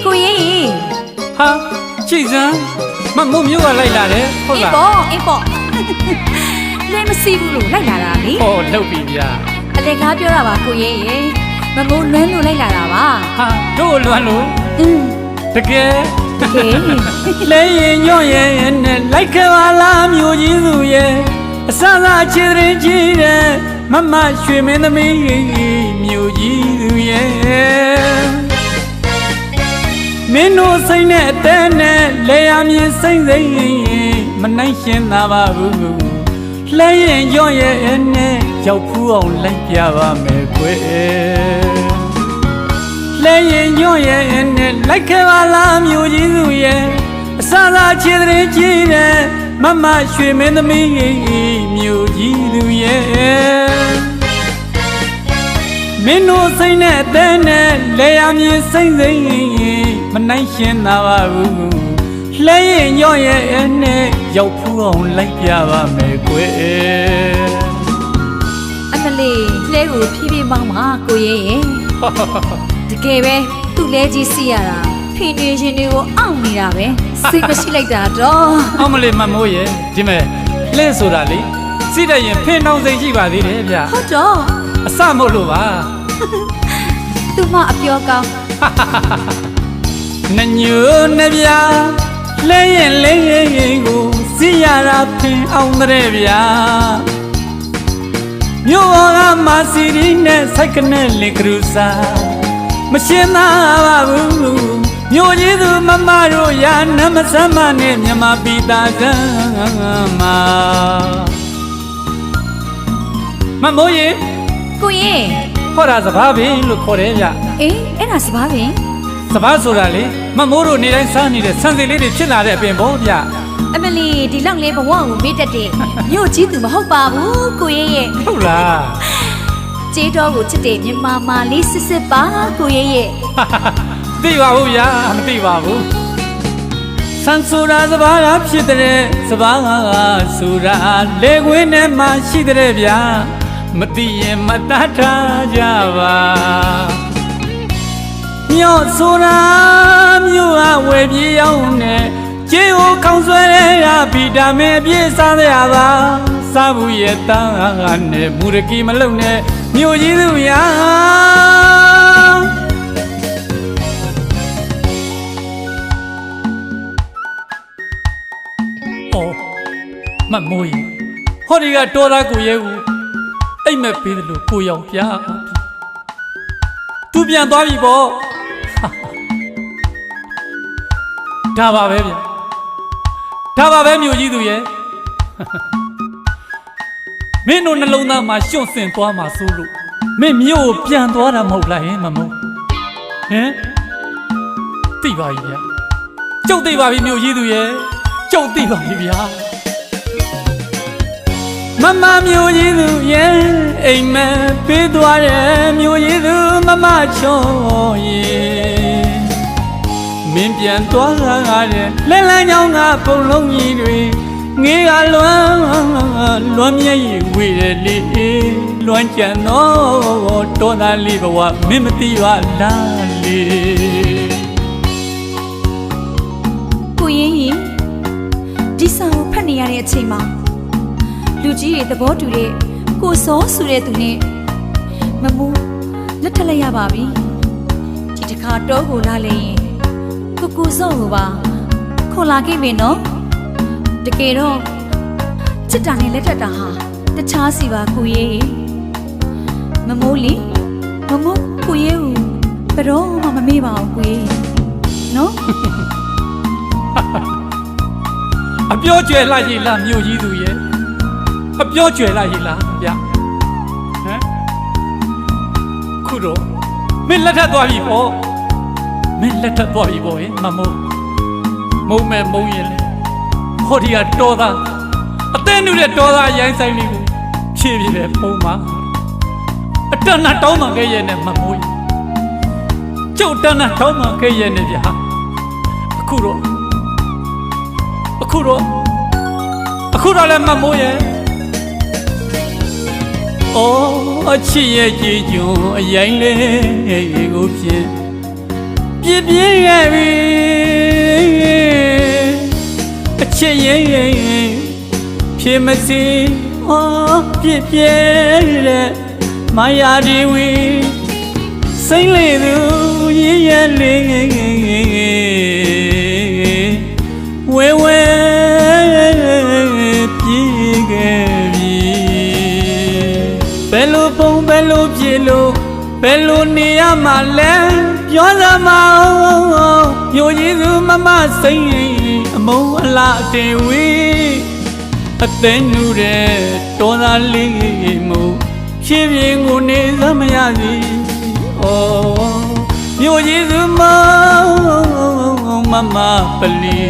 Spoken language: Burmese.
ကိုရင်ဟာကြည်စမ်းမမို့မျိုးကလိုက်လာတယ်ဟုတ်လားအေးပေါ့လဲမစီဘူးလို့လိုက်လာတာလေဟောလှုပ်ပြီဗျာအလက်ကားပြောတာပါကိုရင်မမိုးလွမ်းလို့လိုက်လာတာပါဟာတို့လွမ်းလို့တကယ်လဲရင်ညွန့်ရဲ့နဲ့လိုက်ခဲ့ပါလားမျိုးကြီးစုရဲ့အစစခြေရင်ကြီးတဲ့မမရွှေမင်းသမီးမျိုးကြီးစုရဲ့မင်းတို့စိတ်နဲ့အတဲနဲ့လေယာမြင်စိမ့်စိမ့်မနိုင်ရှင်သာပါဘူးလဲရင်ညွန့်ရဲ့နဲ့ရောက်ဖူးအောင်လိုက်ပြပါမယ်ကွယ်လဲရင်ညွန့်ရဲ့နဲ့လိုက်ခဲ့ပါလားမျိုးကြီးစုရဲ့အစစခြေရင်ကြီးတဲ့မမရွှေမင်းသမီးမျိုးကြီးသူရဲ့မင်းတို့စိတ်နဲ့အသေးနဲ့လေယာမြင်စိမ့်စိမ့်မနိုင်ရှင်သာပါဘူးလဲရင်ညော့ရဲ့နဲ့ရောက်ဖူးအောင်လိုက်ပြပါမယ်ကွယ်အမလေးလဲကိုဖြည်းဖြည်းမောင်းပါကိုရဲ့တကယ်ပဲသူ့လဲကြီးစီရတာဖိနေရှင်တွေကိုအောင့်နေတာပဲစိတ်မရှိလိုက်တာတော့အောင်မလေးမမိုးရဲ့ဒီမဲ့လဲဆိုတာလေစိတဲ့ရင်ဖိနှောင်းစိတ်ရှိပါသေးတယ်ဗျဟုတ်တော့အစမို့လို့ပါသူမအပြောကောင်းနှညိုနှပြလဲရင်လဲရင်ကိုစိရတာဖိအောင်တဲ့ဗျာမြို့တော်ကမာစီရီနဲ့စိုက်ကနေလေကရူစာမရှင်းသာပါဘူးမြို့ကြီးသူမမတို့ရာနမစမ်းမနဲ့မြမပိတာကမှာမမိုးရေကိုရင်ဟောတာစဘာပင်လို့ခေါ်တယ်ဗျအေးအဲ့ဒါစဘာပင်စဘာဆိုတာလေမမိုးတို့နေတိုင်းစားနေတဲ့ဆန်စီလေးတွေဖြစ်လာတဲ့အပင်ပေါ့ဗျအမလီဒီလောက်လေးဘဝကိုမေ့တတ်တဲ့မြို့ကြီးသူမဟုတ်ပါဘူးကိုရင်ရဲ့ဟုတ်လားကျေးတော်ကိုချစ်တဲ့မြမမာလေးစစ်စစ်ပါကိုရင်ရဲ့သိပါဘူးဗျာမသိပါဘူးဆန်ဆိုတာစဘာကဖြစ်တဲ့စဘာကဆိုတာလေခွင်းထဲမှာရှိတဲ့ဗျာမသိရင်မတတ်ထားကြပါမြော့ဆိုတာမြို့ကဝယ်ပြေးရောက်နေကျေးဟိုခေါင်းဆွဲတဲ့ဗီတာမင်အပြည့်စားရပါစားဘူးရဲ့တန်းနဲ့မူရကီမလုံနဲ့မြို့ကြီးသူရာမမိုးရင်ဟောဒီကတော်သားကိုရဲကိုအိမ်မက်ပေးတယ်လို့ကိုရောင်ပြသူပြန်သွားပြီပေါ့ဒါပါပဲဗျဒါပါပဲမြို့ကြီးသူရဲ့မင်းတို့နှလုံးသားမှာရှုံ့စင်သွားမှာစိုးလို့မင်းမြို့ကိုပြန်သွားတာမဟုတ်လားဟင်မမိုးဟင်သိပါပြီဗျကျုပ်သိပါပြီမြို့ကြီးသူရဲ့ကျုပ်သိပါပြီဗျာမမမျိုးကြီးသူရဲ့အိမ်မက်ပေးသွားတယ်မျိုးကြီးသူမမချောရဲ့မင်းပြန်သွားတာကလဲလန်းချောင်းကပုံလုံးကြီးတွေငေးကလွမ်းမျက်ရည်ဝေတယ်လေလွမ်းကြံတော့တော်သားလေးဘဝမင်းမသိပါလားလေကိုရင်ဒီစာကိုဖတ်နေရတဲ့အချိန်မှာလူကြီးတွေသဘောတူတဲ့ကိုစောဆိုတဲ့သူနဲ့မမူးလက်ထက်လိုက်ရပါပြီဒီတခါတော့ကိုလာလေရင်ကိုစောကိုပါခေါ်လာခဲ့ပြီနော်တကယ်တော့ချစ်တာနဲ့လက်ထက်တာဟာတခြားစီပါကိုရေးမမိုးလီမမိုးကိုရေးကိုဘယ်တော့မှမမေ့ပါဘူးကိုရေးနော်အပြောကျွယ်လိုက်ရလားမြို့ကြီးသူရဲ့အပြောကျွယ်လိုက်ရလားဗျဟမ်ခုတော့မင်းလက်ထပ်သွားပြီပေါ့မင်းလက်ထပ်သွားပြီပေါ့ဟင်မမိုးမုံမဲ့မုံရင်လေဟောဒီကတော်သားအသင်းနုတဲ့တော်သားရိုင်းဆိုင်လေးကိုဖြည့်ပြည့်တယ်ပုံမှာအတန်းနဲ့တောင်းမှခဲ့ရဲ့နဲ့မမိုးကျုပ်တန်းနဲ့တောင်းမှခဲ့ရဲ့နဲ့ဗျာအခုတော့လည်းမမိုးရဲ့အော်အချစ်ရဲ့ကြည်ကျွန်းအရင်လေးကိုဖြင့် ပြည့်ပြည့်ရဲ့ပြီအချစ်ရင်ဖြေမစီပြည့်ပြည့်တဲ့မာယာဒီဝီစိမ့်လေသူရည်ရလေးဝဲဝဲပြေးခဲ့ပြီဘယ်လိုပုံဘယ်လိုပြေလို့ဘယ်လိုနေရမှာလဲပြောစမ်းမအောင်မြို့ကြီးစုမမစိမ့်အမုံအလားတင်ဝေးအသိနူတဲ့တော်သားလေးမို့ဖြည်းဖြည်းကိုနေစမ်းမရစီမြို့ကြီးစုမမပလီ